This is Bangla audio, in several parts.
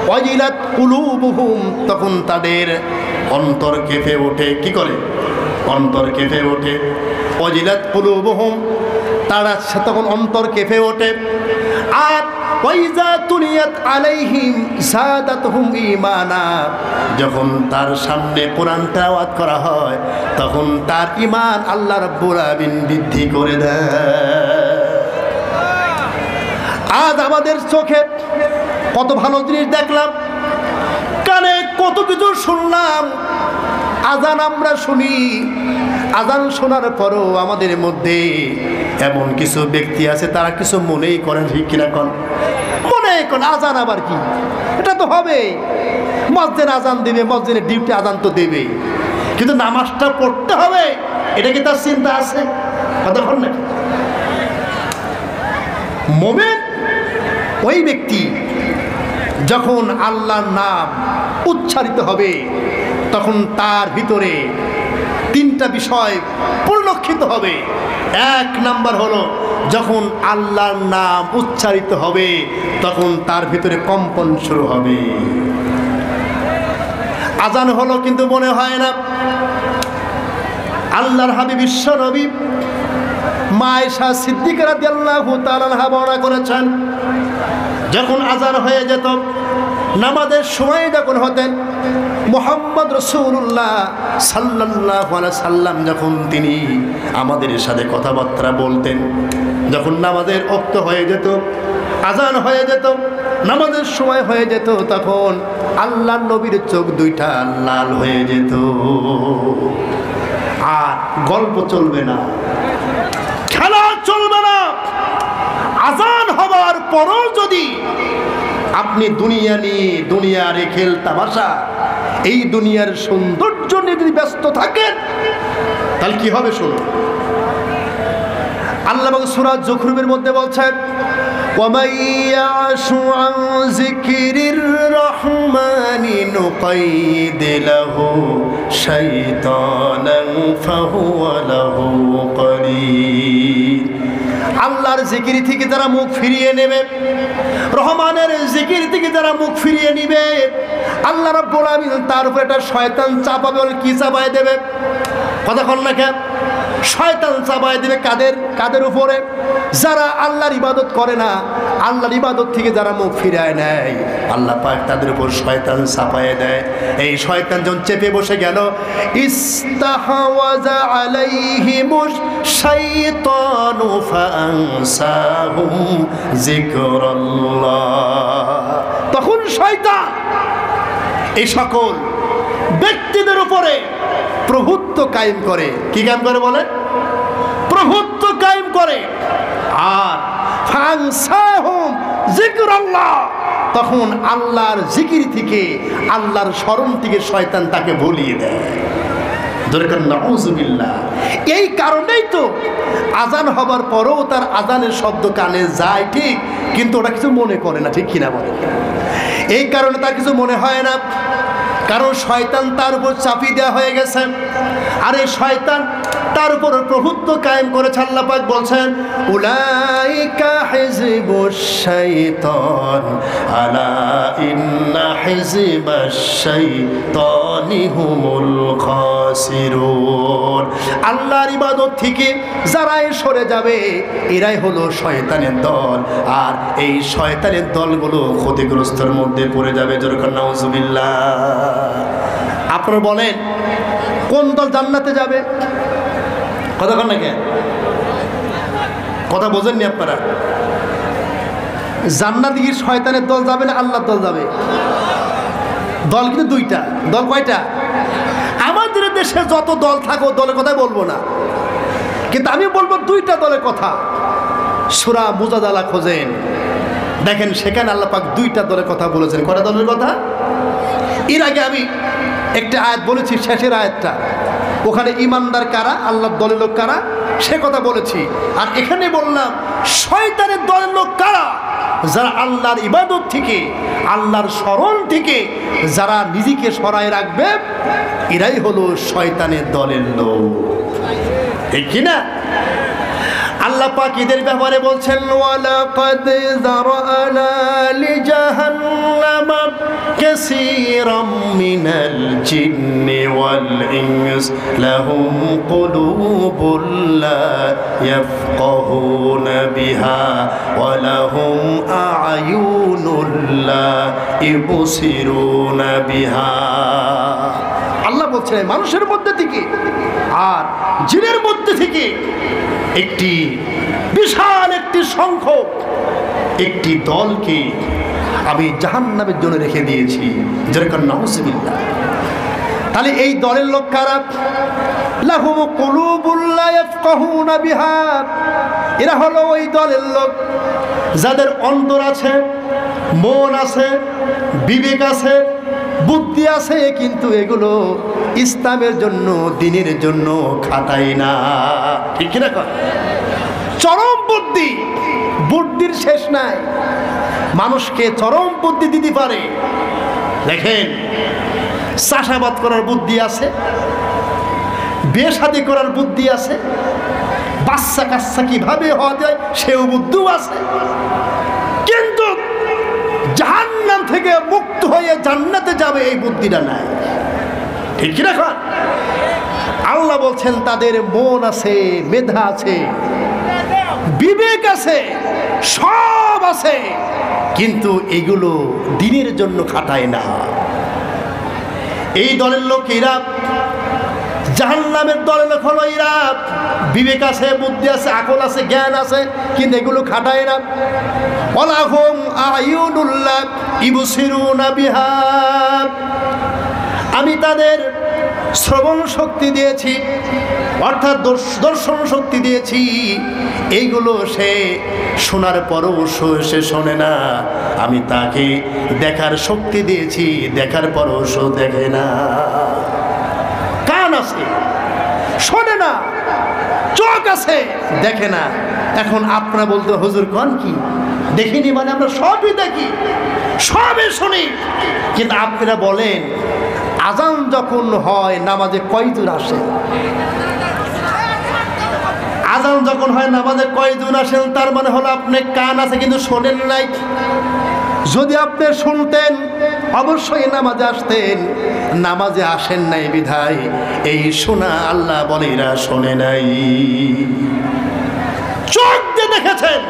ওয়াজিলাত কুলুবুহুম, তখন তাদের অন্তর কেঁপে ওঠে। কি করে? অন্তর কেঁপে ওঠে। ওয়াজিলাত কুলুবুহুম, তারা তখন অন্তর কেঁপে ওঠে। আর ওয়াইজা তুলিয়াত আলাইহিম যাদাতহুম ঈমানা, যখন তার সামনে কোরআন তেলাওয়াত করা হয় তখন তার ঈমান আল্লাহ রাব্বুল আলামিন বৃদ্ধি করে দেয়। আজ আমাদের চোখে কত ভালো জিনিস দেখলাম, কানে কত কিছু শুনলাম, আজান আমরা শুনি, আজান শোনার পরও আমাদের মধ্যে এমন কিছু ব্যক্তি আছে তারা কিছু মনেই করেন, ঠিক কিনা কন? মনে করেন আজান আবার কি, এটা তো হবে, মসজিদে আজান দেবে, মসজিদের ডিউটি আজান তো দেবে, কিন্তু নামাজটা পড়তে হবে, এটা কি তার চিন্তা আছে? কতক্ষণ না মোমেন ওই ব্যক্তি যখন আল্লাহর নাম উচ্চারিত হবে তখন তার ভিতরে তিনটা বিষয় পরিলক্ষিত হবে। এক নাম্বার হলো, যখন আল্লাহর নাম উচ্চারিত হবে তখন তার ভিতরে কম্পন শুরু হবে। আজান হলো কিন্তু মনে হয় না। আল্লাহর হাবিব বিশ্ব নবী মা আয়েশা সিদ্দিকা রাদিয়াল্লাহু তাআলা আনহা বর্ণনা করেছেন, যখন আজান হয়ে যেত, নামাজের সময় যখন হতেন, মুহাম্মদ রাসূলুল্লাহ সাল্লাল্লাহু আলাইহি সাল্লাম যখন তিনি আমাদের সাথে কথাবার্তা বলতেন, যখন নামাজের ওয়াক্ত হয়ে যেত, আজান হয়ে যেত, নামাজের সময় হয়ে যেত, তখন আল্লাহর নবীর চোখ দুইটা লাল হয়ে যেত। আর গল্প চলবে না, খেলা চলবে না। আজান হবার পরও যদি আপনি দুনিয়া নিয়ে, দুনিয়ার খেল তামাশা, এই দুনিয়ার সৌন্দর্য নিয়ে যদি ব্যস্ত থাকেন তাহলে কি হবে শুনুন। আল্লাহ সূরা যুখরুফের মধ্যে বলছেন, وَمَن يَعْشُ عَن ذِكْرِ الرَّحْمَنِ نُقَيِّضْ لَهُ شَيْطَانًا فَهُوَ لَهُ قَرِينٌ। আল্লাহর জিকির থেকে যারা মুখ ফিরিয়ে নেবে, রহমানের জিকির থেকে যারা মুখ ফিরিয়ে নেবে, আল্লাহ রাব্বুল আলামিন তার উপর একটা শয়তান চাপাবে। কি চাপায় দেবে? কথা বল না কেন? শয়তান চাপায় দেবে কাদের উপরে? যারা আল্লাহর ইবাদত করে না, আল্লাহর ইবাদত থেকে যারা মুখ ফিরায় নেয়, আল্লাহ পাক তাদের উপর শয়তান চাপায় দেয়। এই শয়তান যখন চেপে বসে গেল, ইস্তাহওয়াজা আলাইহিমুশ শাইতানু ফাআনসাহুম যিকরাল্লাহ, তখন শয়তান এই সকল ব্যক্তিদের উপরে প্রভুত্ব কায়েম করে। কি কায়েম করে বলে? প্রভুত্ব কায়েম করে। আর ফানসাহুম যিকরাল্লাহ, তখন আল্লাহর জিকির থেকে, আল্লাহর স্মরণ থেকে শয়তান তাকে ভুলিয়ে দেয়। দরকার নাউযুবিল্লাহ। এই কারণেই তো আজান হবার পরেও তার আজানের শব্দ কানে যায় ঠিক, কিন্তু ওটা কিছু মনে করে না, ঠিক কিনা বলে? এই কারণে তার কিছু মনে হয় না, কারণ শয়তান তার উপর চাপিয়ে দেওয়া হয়ে গেছে। আর এই শয়তান তার উপর প্রভুত্ব কায়েম করেছে। আল্লাহ পাক বলছেন, উলাইকা হিজবুশ শাইতান আলা ইন্না হিজবাশ শাইতানি হুমুল খাসিরুন। আল্লাহর ইবাদত থেকে যারাই সরে যাবে এরাই হলো শয়তানের দল, আর এই শয়তানের দলগুলো ক্ষতিগ্রস্তের মধ্যে পড়ে যাবে। যেরকম নাউযুবিল্লাহ। আপনারা বলেন কোন দল জান্নাতে যাবে? কথা কন না কেন? কথা বোঝেননি আপনারা? জান্নাতে কি শয়তানের দল যাবে না আল্লাহর দল যাবে? দল কিন্তু দুইটা। দল কয়টা? আমাদের দেশে যত দল থাকো দলের কথাই বলবো না, কিন্তু আমি বলবো দুইটা দলের কথা। সূরা মুজাদালা খোঁজেন, দেখেন সেখানে আল্লাহ পাক দুইটা দলের কথা বলেছেন। কয়টা দলের কথা? এর আগে আমি একটা আয়াত বলেছি, শেষের আয়াতটা, ওখানে ইমানদার কারা, আল্লাহর দলের লোক কারা সে কথা বলেছি। আর এখানে বললাম শয়তানের দলের লোক কারা, যারা আল্লাহর ইবাদত থেকে, আল্লাহর স্মরণ থেকে যারা নিজেকে সরায় রাখবে, এরাই হলো শয়তানের দলের লোক, ঠিক কিনা? আল্লাহ পাক এদের ব্যাপারে বলছেন, ওয়ালাকাদ যারানা লিজাহান্নামা كثيرا من الجن والإنس لهم قلوب لا يفقهون بها ولهم أعين لا يبصرون بها আল্লাহ বলছেন মানুষের মধ্যে থেকে আর জিনের মধ্যে থেকে একটি বিশাল একটি সংখ্যক একটি দলকে আমি জাহান্নামের জন্য রেখে দিয়েছি, যেরকম নাউযুবিল্লাহ। তাহলে এই দলের লোক কারা? লাহুম কুলুবুল লা ইয়াফকাহুনা বিহা, এরা হলো ওই দলের লোক যাদের অন্তর আছে, মন আছে, বিবেক আছে, বুদ্ধি আছে, কিন্তু এগুলো ইসলামের জন্য, দ্বীনের জন্য খাটাই না। ঠিক কিনা কর? চরম বুদ্ধি, বুদ্ধির শেষ নাই, মানুষকে চরম বুদ্ধি দিতে পারে। দেখেন, চাষাবাদ করার বুদ্ধি আছে, বিয়ে শাদী করার বুদ্ধি আছে, বাচ্চা কাচ্চা কিভাবে হওয়া যায় সেও বুদ্ধিও আছে, কিন্তু জাহান্নাম থেকে মুক্ত হয়ে জান্নাতে যাবে এই বুদ্ধিটা নাই। ঠিক না? আল্লাহ বলছেন তাদের মন আছে, মেধা আছে, বিবেক আছে, সব আছে, কিন্তু এগুলো দ্বীনের জন্য খাটায় না। এই দলের লোক এরা, জাহান্নামের দলের লোক হলো এরা বিবেক আছে, বুদ্ধি আছে, আকল আছে, জ্ঞান আছে, কিন্তু এগুলো খাটায় না। ওয়ালাহুম আয়ুনুল্লাহ ইবসিরুনা বিহা, আমি তাদের শ্রবণ শক্তি দিয়েছি, অর্থাৎ দর্শন শক্তি দিয়েছি, এইগুলো সে শোনার পরও সে শোনে না। আমি তাকে দেখার শক্তি দিয়েছি, দেখার পরও সে দেখে না। কান আছে, শোনে না, চোখ আছে, দেখে না। এখন আপনারা বলতে হুজুর কোন কি দেখিনি, মানে আমরা সবই দেখি, সবই শুনি, কিন্তু আপনারা বলেন আজান যখন হয় নামাজে কয় দূর আসে? আজান যখন হয় নামাজে কয় দূর আসেন? তার মানে হলো আপনি কান আছে কিন্তু শোনেন নাই। যদি আপনি শুনতেন অবশ্যই নামাজে আসতেন, নামাজে আসেন নাই বিধায় এই শোনা আল্লাহ বলে এরা শোনে নাই। চোখ দিয়ে দেখেছেন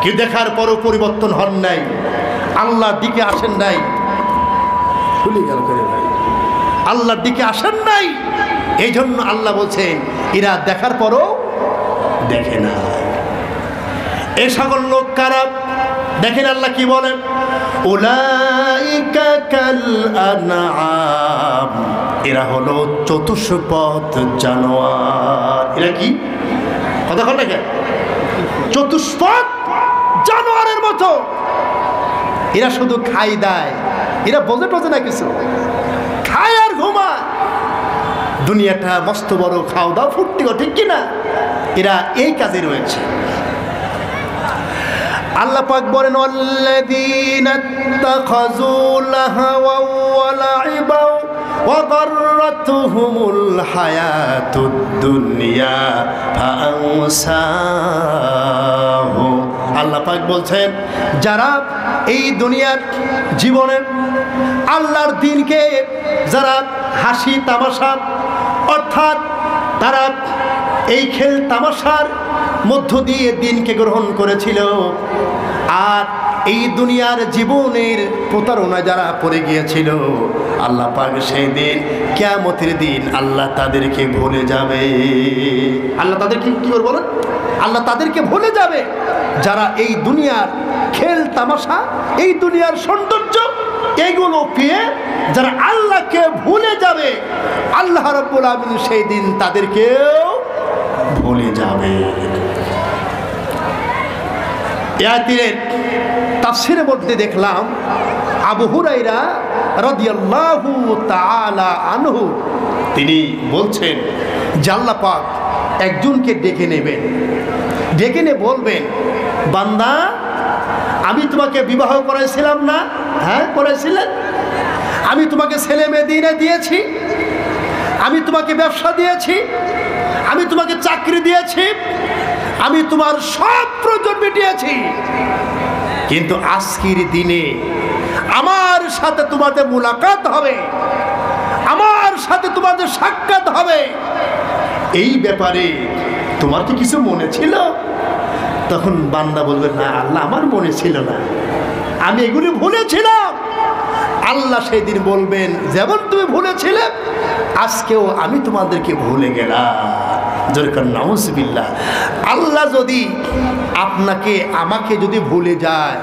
কি, দেখার পরও পরিবর্তন হন নাই, আল্লাহর দিকে আসেন নাই। ভুলে গেল করে ভাই, আল্লাহর দিকে আসেন নাই, এই জন্য আল্লাহ বলছেন এরা দেখার পরও দেখে না। এই সকল লোক কারা? দেখেন আল্লাহ কি বলেন, উলাইকা কাল আনআম, এরা হলো চতুষ্পদ জানোয়ার। এরা কি কথা বল না, চতুষ্পদ জানোয়ারের মতো। এরা শুধু খাই দায়, এরা বোঝে টোঝে না কিছু, খায় আর ঘুমায়। দুনিয়াটা মস্ত বড়, খাও দাও ফুর্তি গো, ঠিক কিনা? এরা এই কাজে রয়েছে। আল্লাহ পাক বলেন আল্লাযীনা ইত্তাখাযু লাহওয়া ওয়া লাইবা ওয়া গাররাতুহুমুল হায়াতুদ দুনিয়া ফাআনসাহুম। আল্লাহ পাক বলছেন যারা এই দুনিয়ার জীবনে আল্লাহর দ্বীনকে যারা হাসি তামাশা, অর্থাৎ তারা এই খেল তামাশার মধ্য দিয়ে দ্বীনকে গ্রহণ করেছিল, আর এই দুনিয়ার জীবনের প্রতারণা যারা পড়ে গিয়েছিল, আল্লাহ পাক সেই দিন কিয়ামতের দিন আল্লাহ তাদেরকে ভুলে যাবে। আল্লাহ তাদেরকে কি করে বলেন? আল্লাহ তাদেরকে ভুলে যাবে যারা এই দুনিয়ার খেল তামাশা, এই দুনিয়ার সৌন্দর্য, এগুলো পেয়ে যারা আল্লাহকে ভুলে যাবে, আল্লাহ রাব্বুল আলামিন সেই দিন তাদেরকেও ভুলে যাবে। এই আয়াতের তাফসীরের মধ্যে দেখলাম আবু হুরায়রা রাদিয়াল্লাহু তাআলা আনহু তিনি বলছেন যে আল্লাহ পাক একজনকে ডেকে নেবেন, ডেকে নিয়ে বলবেন, বান্দা আমি তোমাকে বিবাহ করাইছিলাম না? হ্যাঁ করাইছিলেন। আমি তোমাকে ছেলে মেয়ে দিয়েছি, আমি তোমাকে ব্যবসা দিয়েছি, আমি তোমাকে চাকরি দিয়েছি, আমি তোমার সব প্রয়োজন মিটিয়েছি, কিন্তু আজকের দিনে আমার সাথে তোমাদের মুলাকাত হবে, আমার সাথে তোমাদের সাক্ষাৎ হবে, এই ব্যাপারে তোমার কি কিছু মনে ছিল? তখন বান্দা বলবে, না আল্লাহ আমার মনে ছিল না, আমি এগুলি ভুলেছিলাম। আল্লাহ সেই দিন বলবেন, যেমন তুমি ভুলেছিলে আজকেও আমি তোমাদেরকে ভুলে গেলাম। যেরকম নাউজুবিল্লাহ। আল্লাহ যদি আপনাকে আমাকে যদি ভুলে যায়,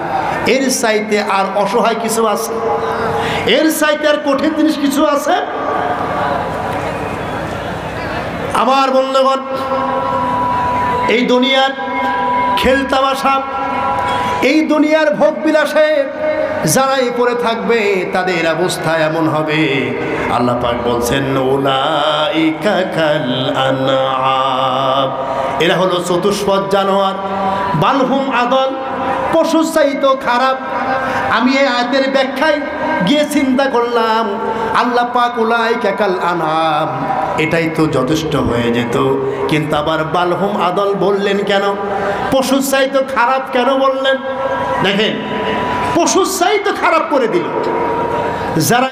এর চাইতে আর অসহায় কিছু আছে? এর চাইতে আর কঠিন জিনিস কিছু আছে? আমার বন্ধুগণ, এই দুনিয়ার খেলতামাশা, এই দুনিয়ার ভোগ বিলাসে যারাই পড়ে থাকবে তাদের অবস্থা এমন হবে। আল্লাহ পাক বলছেন, উলাইকা কাল আনআম, এরা হলো চতুষ্পদ জানোয়ার, বালহুম আদল, পশুর চাইতো খারাপ। আমি এই আয়াতের ব্যাখ্যায় গিয়ে চিন্তা করলাম, আল্লাহ পাক উলাইকা কাল আনআম এটাই তো যথেষ্ট হয়ে যেত, কিন্তু আবার বালহুম আদল বললেন কেন? পশুর চাইতো খারাপ কেন বললেন? দেখেন, পশুর চাইতো খারাপ করে দিল। যারা